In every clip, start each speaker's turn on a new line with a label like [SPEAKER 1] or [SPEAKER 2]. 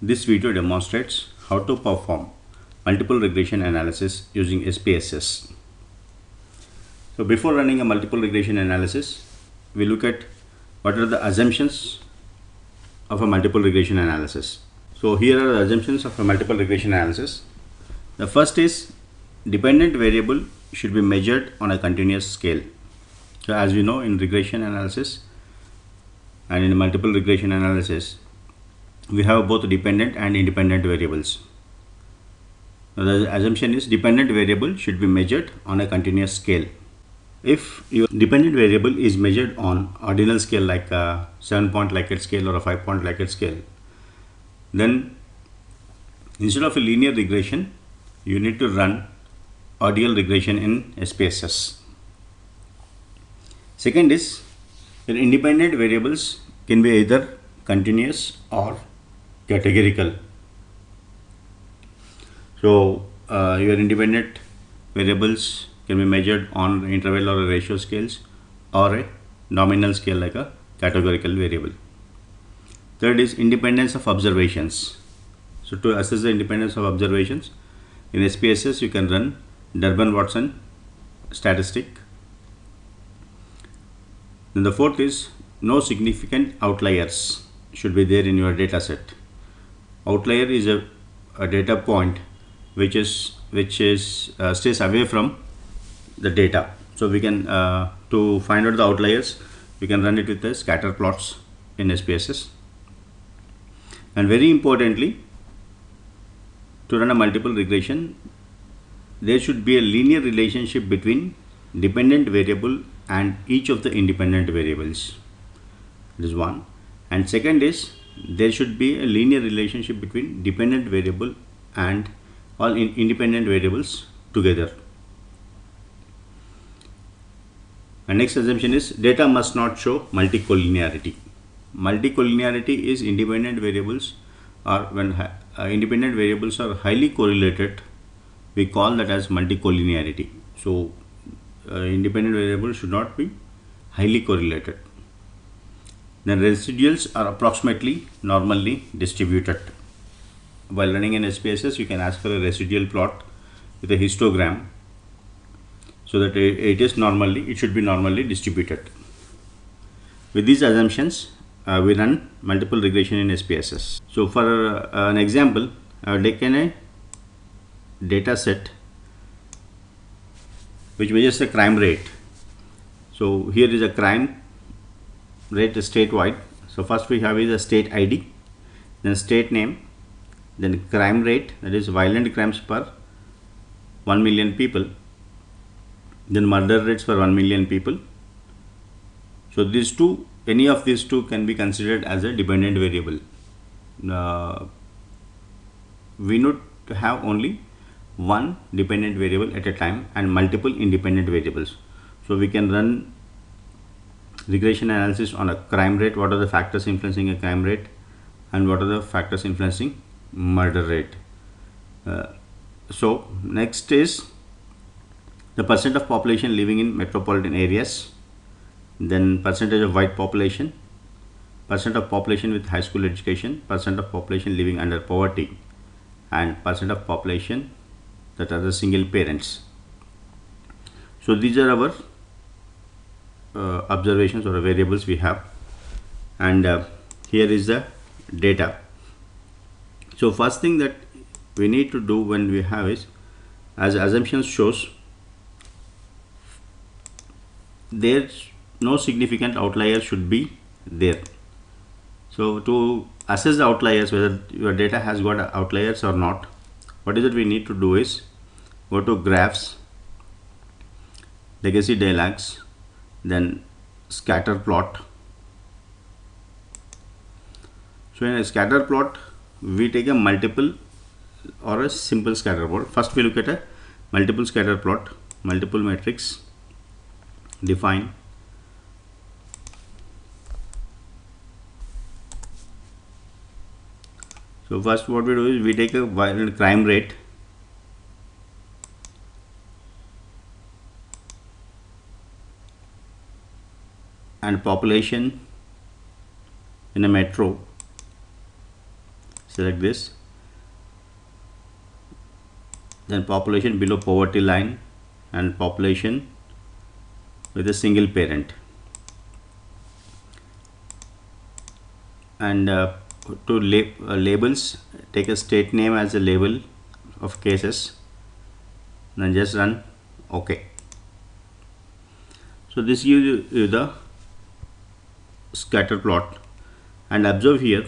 [SPEAKER 1] This video demonstrates how to perform multiple regression analysis using SPSS. So before running a multiple regression analysis, we look at what are the assumptions of a multiple regression analysis. So here are the assumptions of a multiple regression analysis. The first is dependent variable should be measured on a continuous scale. So as we know, in regression analysis and in multiple regression analysis, we have both dependent and independent variables. Now the assumption is dependent variable should be measured on a continuous scale. If your dependent variable is measured on ordinal scale like a 7-point Likert scale or a 5-point Likert scale, then instead of a linear regression, you need to run ordeal regression in SPSS. Second is your independent variables can be either continuous or categorical. So your independent variables can be measured on interval or ratio scales or a nominal scale like a categorical variable. Third is independence of observations. So to assess the independence of observations in SPSS, you can run Durbin-Watson statistic. Then the fourth is no significant outliers should be there in your data set. Outlier is a data point which stays away from the data. So we can to find out the outliers, we can run it with the scatter plots in SPSS. And very importantly, to run a multiple regression, there should be a linear relationship between dependent variable and each of the independent variables. That is one. And second is there should be a linear relationship between dependent variable and all independent variables together. And next assumption is data must not show multicollinearity. Multicollinearity is independent variables, or when independent variables are highly correlated, we call that as multicollinearity. So independent variables should not be highly correlated. Then residuals are approximately normally distributed. While running an SPSS, you can ask for a residual plot with a histogram so that it should be normally distributed. With these assumptions, we run multiple regression in SPSS. So for an example, I have taken a data set which measures the crime rate. So here is a crime rate statewide. So first we have is a state ID, then state name, then crime rate, that is violent crimes per 1 million people, then murder rates per 1 million people. So these two, any of these two can be considered as a dependent variable. We need to have only one dependent variable at a time and multiple independent variables. So we can run regression analysis on a crime rate, what are the factors influencing a crime rate and what are the factors influencing murder rate. So next is the percent of population living in metropolitan areas, then percentage of white population, percent of population with high school education, percent of population living under poverty, and percent of population that are the single parents. So these are our observations or variables we have, and here is the data. So first thing that we need to do when we have is, as assumptions shows, there's no significant outlier should be there. So to assess the outliers, whether your data has got outliers or not, what is it we need to do is go to graphs, legacy dialogues, then scatter plot. So in a scatter plot, we take a multiple or a simple scatter plot. First we look at a multiple scatter plot, multiple matrix, define. So first what we do is we take a violent crime rate, and population in a metro select this, then population below poverty line and population with a single parent, and to labels, take a state name as a label of cases, then just run OK. So this gives you the scatter plot, and observe here.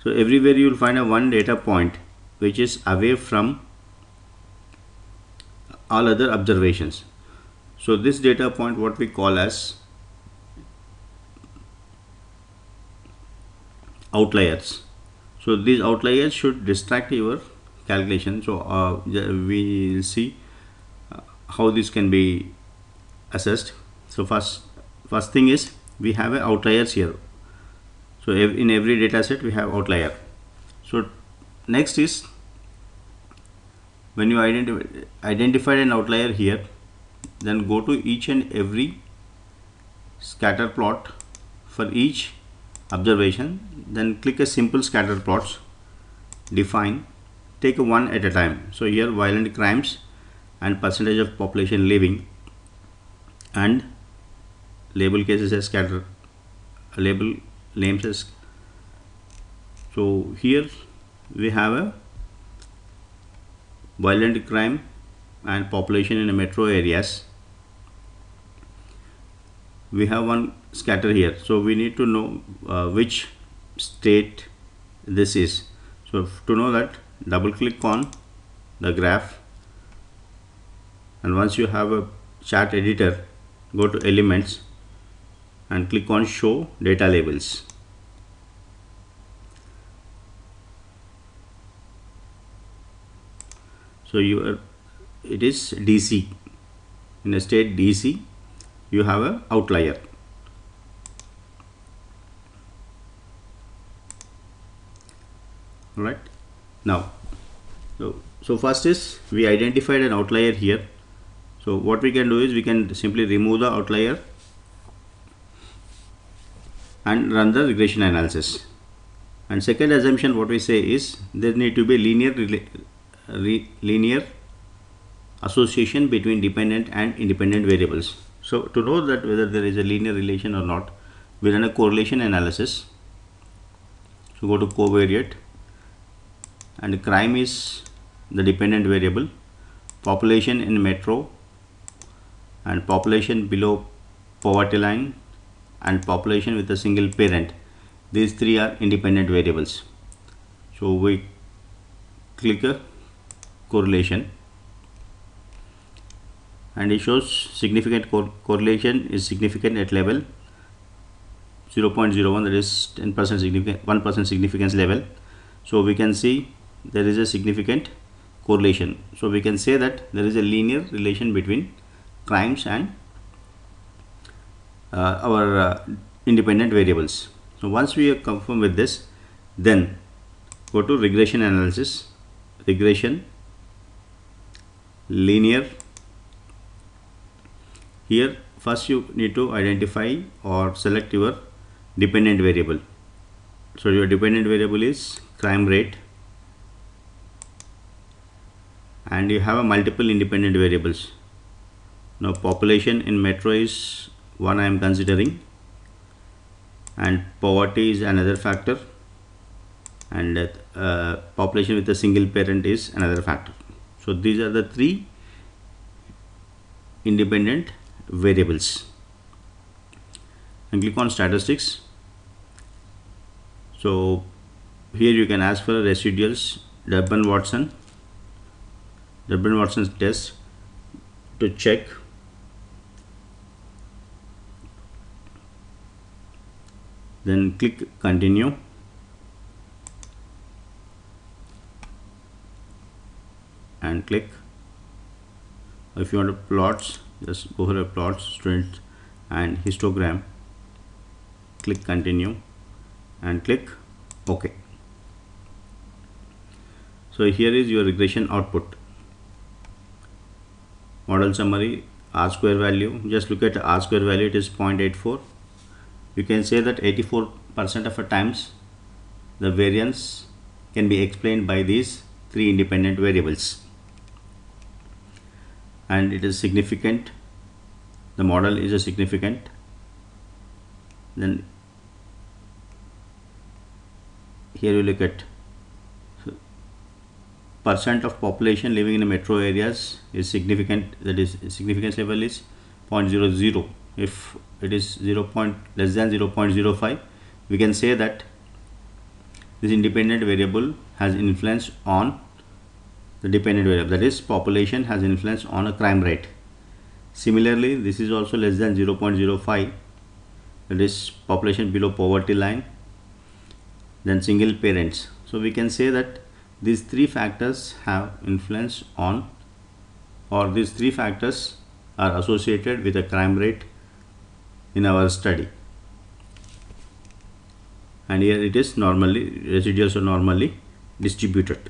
[SPEAKER 1] So everywhere you will find a one data point which is away from all other observations. So this data point what we call as outliers. So these outliers should distract your calculation. So we will see how this can be assessed. So first thing is we have a outliers here. So in every data set we have outlier. So next is, when you identified an outlier here, then go to each and every scatter plot for each observation, then click a simple scatter plots, define, take one at a time. So here violent crimes and percentage of population living, and label cases as scatter, label names as. So here we have a violent crime and population in metro areas. We have one scatter here, so we need to know which state this is. So to know that, double click on the graph, and once you have a chart editor, go to elements and click on show data labels. So it is DC. In a state DC, you have a outlier. Right now, so first is we identified an outlier here. So what we can do is we can simply remove the outlier and run the regression analysis. And second assumption what we say is there need to be linear association between dependent and independent variables. So to know that whether there is a linear relation or not, we run a correlation analysis. So go to covariate, and crime is the dependent variable, population in metro and population below poverty line and population with a single parent, these three are independent variables. So we click a correlation, and it shows significant correlation is significant at level 0.01, that is 10% significant, 1% significance level. So we can see there is a significant correlation. So we can say that there is a linear relation between crimes and our independent variables. So once we are confirmed with this, then go to regression analysis, regression, linear. Here first you need to identify or select your dependent variable. So your dependent variable is crime rate, and you have a multiple independent variables. Now population in metro is one I am considering, and poverty is another factor, and population with a single parent is another factor. So these are the three independent variables, and click on statistics. So here you can ask for residuals, Durbin-Watson test to check. Then click continue, and click. If you want to plots, just go for a plots, student and histogram, click continue and click OK. So here is your regression output. Model summary, R square value, just look at R square value, it is 0.84. You can say that 84% of the times the variance can be explained by these three independent variables, and it is significant. The model is a significant. Then here you look at percent of population living in metro areas is significant, that is significance level is 0.00. If it is less than 0.05, we can say that this independent variable has influence on the dependent variable, that is population has influence on a crime rate. Similarly, this is also less than 0.05, that is population below poverty line, then single parents. So we can say that these three factors have influence on, or these three factors are associated with a crime rate in our study. And here it is normally, residuals are normally distributed.